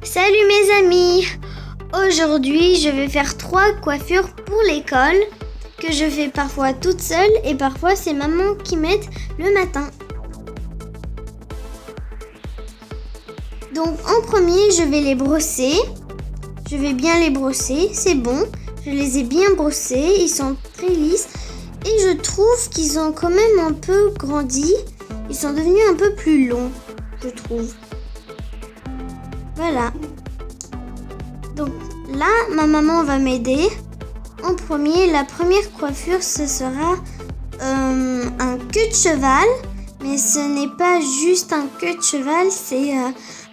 Salut mes amis! Aujourd'hui, je vais faire 3 coiffures pour l'école que je fais parfois toute seule et parfois c'est maman qui m'aide le matin. Donc en premier, je vais les brosser. Je vais bien les brosser, c'est bon. Je les ai bien brossés, ils sont très lisses et je trouve qu'ils ont quand même un peu grandi. Ils sont devenus un peu plus longs, je trouve. Voilà. Donc là, ma maman va m'aider. En premier, la première coiffure, ce sera un queue de cheval. Mais ce n'est pas juste un queue de cheval, c'est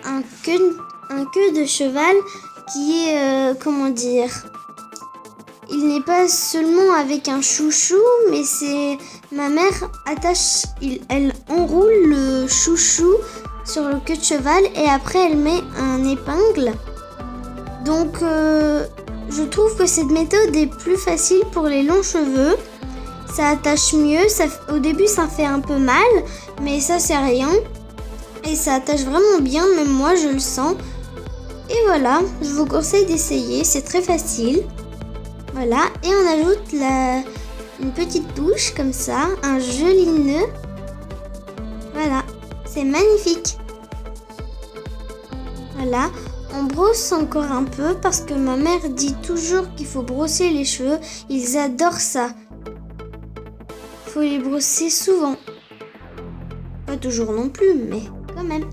un queue de cheval qui est, il n'est pas seulement avec un chouchou, mais c'est ma mère elle enroule le chouchou sur le queue de cheval et après elle met un épingle. Donc je trouve que cette méthode est plus facile pour les longs cheveux. Ça attache mieux, au début ça fait un peu mal, mais ça c'est rien. Et ça attache vraiment bien, même moi je le sens. Et voilà, je vous conseille d'essayer, c'est très facile. Voilà, et on ajoute une petite touche comme ça, un joli nœud. Voilà, c'est magnifique. Voilà, on brosse encore un peu parce que ma mère dit toujours qu'il faut brosser les cheveux. Ils adorent ça. Il faut les brosser souvent. Pas toujours non plus, mais quand même.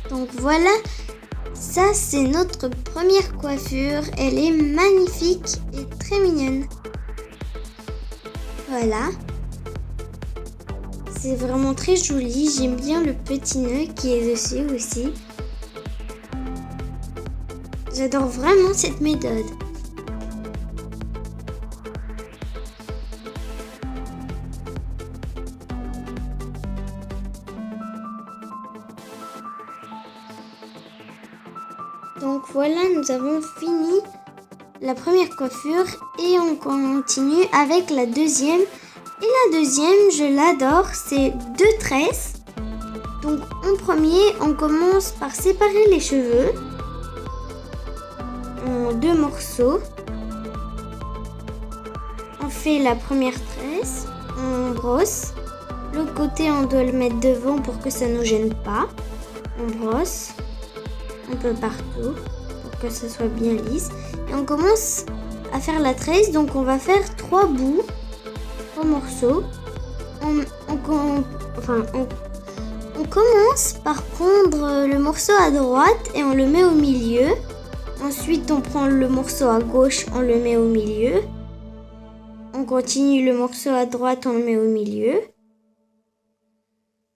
Donc voilà, ça c'est notre première coiffure. Elle est magnifique et très mignonne. Voilà. C'est vraiment très joli. J'aime bien le petit nœud qui est dessus aussi. J'adore vraiment cette méthode. Donc voilà, nous avons fini la première coiffure et on continue avec la deuxième. Et la deuxième, je l'adore, c'est 2 tresses. Donc en premier, on commence par séparer les cheveux en 2 morceaux. On fait la première tresse, on brosse. L'autre côté, on doit le mettre devant pour que ça ne nous gêne pas. On brosse un peu partout pour que ça soit bien lisse. Et on commence à faire la tresse, donc on va faire 3 bouts, 3 morceaux. On commence par prendre le morceau à droite et on le met au milieu. Ensuite, on prend le morceau à gauche, on le met au milieu. On continue le morceau à droite, on le met au milieu.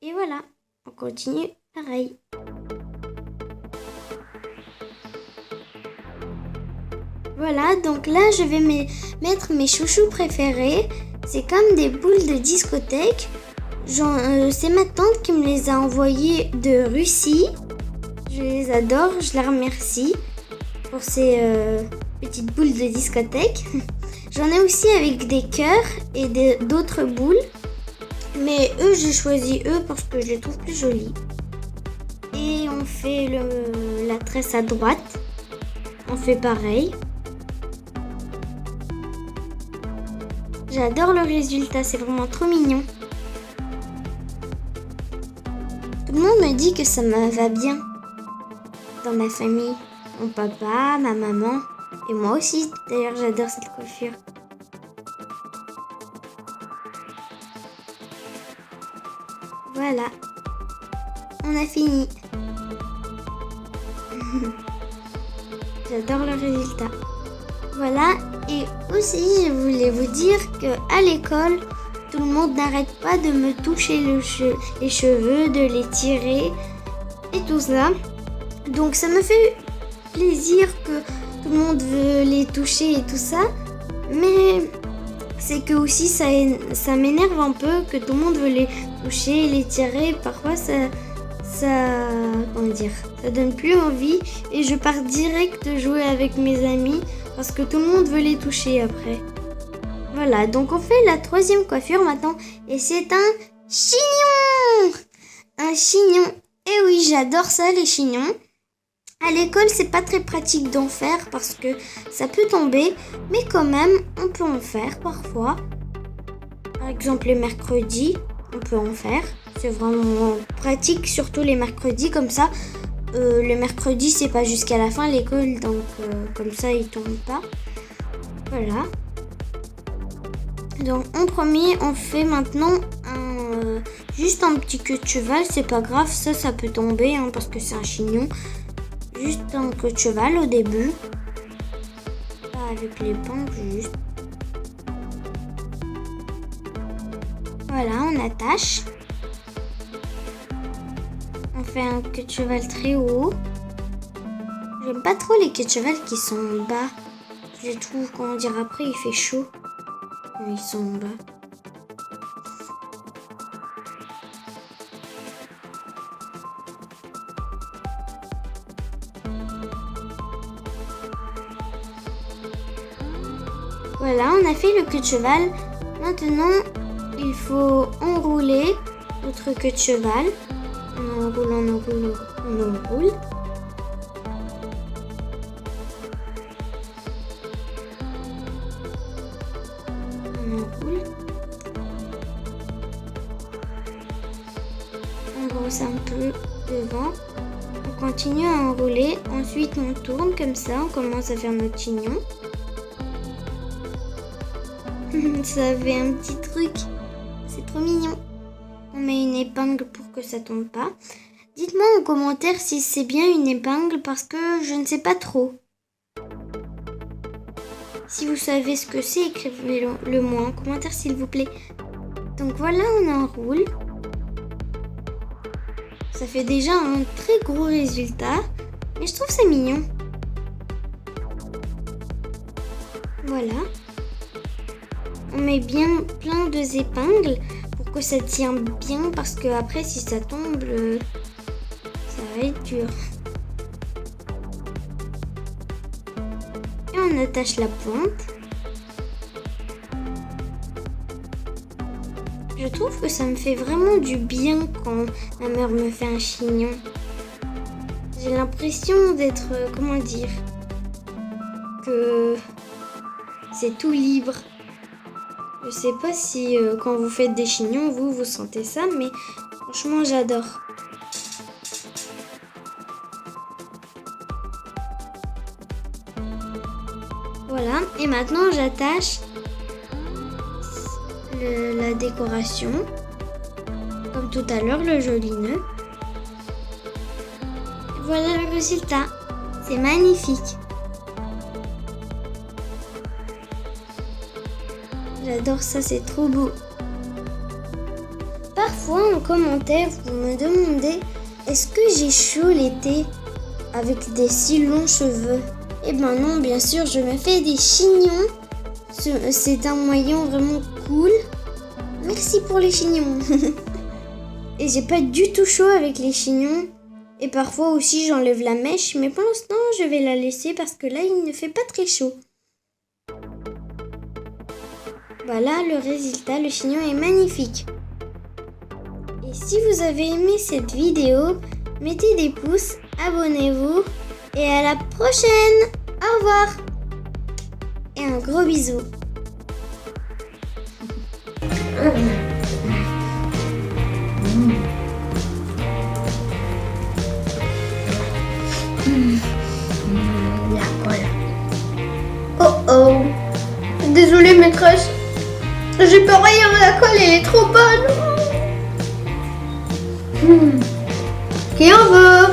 Et voilà, on continue pareil. Voilà, donc là, je vais mettre mes chouchous préférés. C'est comme des boules de discothèque. C'est ma tante qui me les a envoyées de Russie. Je les adore, je la remercie pour ces petites boules de discothèque. J'en ai aussi avec des cœurs et d'autres boules. Mais eux, j'ai choisi eux parce que je les trouve plus jolis. Et on fait la tresse à droite. On fait pareil. J'adore le résultat, c'est vraiment trop mignon. Tout le monde me dit que ça me va bien. Dans ma famille, mon papa, ma maman et moi aussi. D'ailleurs, j'adore cette coiffure. Voilà, on a fini. J'adore le résultat. Voilà, et aussi je voulais vous dire qu'à l'école, tout le monde n'arrête pas de me toucher les cheveux, de les tirer et tout ça. Donc ça me fait plaisir que tout le monde veut les toucher et tout ça. Mais c'est que aussi ça m'énerve un peu que tout le monde veut les toucher, les tirer. Parfois ça donne plus envie et je pars direct jouer avec mes amis parce que tout le monde veut les toucher après. Voilà, donc on fait la troisième coiffure maintenant. Et c'est un chignon. Un chignon. Et oui, j'adore ça, les chignons. À l'école, c'est pas très pratique d'en faire parce que ça peut tomber. Mais quand même, on peut en faire parfois. Par exemple, les mercredis, on peut en faire. C'est vraiment pratique, surtout les mercredis comme ça. Le mercredi, c'est pas jusqu'à la fin l'école, donc comme ça, il tombe pas. Voilà. Donc en premier, on fait maintenant juste un petit queue de cheval. C'est pas grave, ça peut tomber hein, parce que c'est un chignon. Juste un queue de cheval au début. Pas avec l'épingle, juste. Voilà, on attache. On fait un queue de cheval très haut. J'aime pas trop les queues de cheval qui sont en bas. Je trouve, comment dire, après il fait chaud. Ils sont en bas. Voilà, on a fait le queue de cheval. Maintenant, il faut enrouler notre queue de cheval. On enroule, on enroule, on enroule. On enroule. On brosse un peu devant. On continue à enrouler. Ensuite, on tourne comme ça. On commence à faire notre chignon. Ça fait un petit truc. C'est trop mignon. On met une épingle pour que ça tombe pas. Dites-moi en commentaire si c'est bien une épingle parce que je ne sais pas trop. Si vous savez ce que c'est, écrivez-le moi en commentaire s'il vous plaît. Donc voilà, on enroule. Ça fait déjà un très gros résultat. Mais je trouve ça mignon. Voilà. On met bien plein de épingles pour que ça tient bien parce que après si ça tombe, ça va être dur. Et on attache la pointe. Je trouve que ça me fait vraiment du bien quand ma mère me fait un chignon. J'ai l'impression d'être, comment dire, que c'est tout libre. Je sais pas si quand vous faites des chignons, vous sentez ça, mais franchement, j'adore. Voilà, et maintenant j'attache la décoration, comme tout à l'heure, le joli nœud. Voilà le résultat, c'est magnifique. J'adore ça, c'est trop beau. Parfois en commentaire, vous me demandez est-ce que j'ai chaud l'été avec des si longs cheveux? Eh ben non, bien sûr, je me fais des chignons. C'est un moyen vraiment cool. Merci pour les chignons. Et j'ai pas du tout chaud avec les chignons. Et parfois aussi j'enlève la mèche, mais pour l'instant je vais la laisser parce que là il ne fait pas très chaud. Voilà le résultat, le chignon est magnifique. Et si vous avez aimé cette vidéo, mettez des pouces, abonnez-vous et à la prochaine. Au revoir et un gros bisou. La colle. Oh oh. Désolée maîtresse. J'ai pas rien, la colle elle est trop bonne. Qui en veut?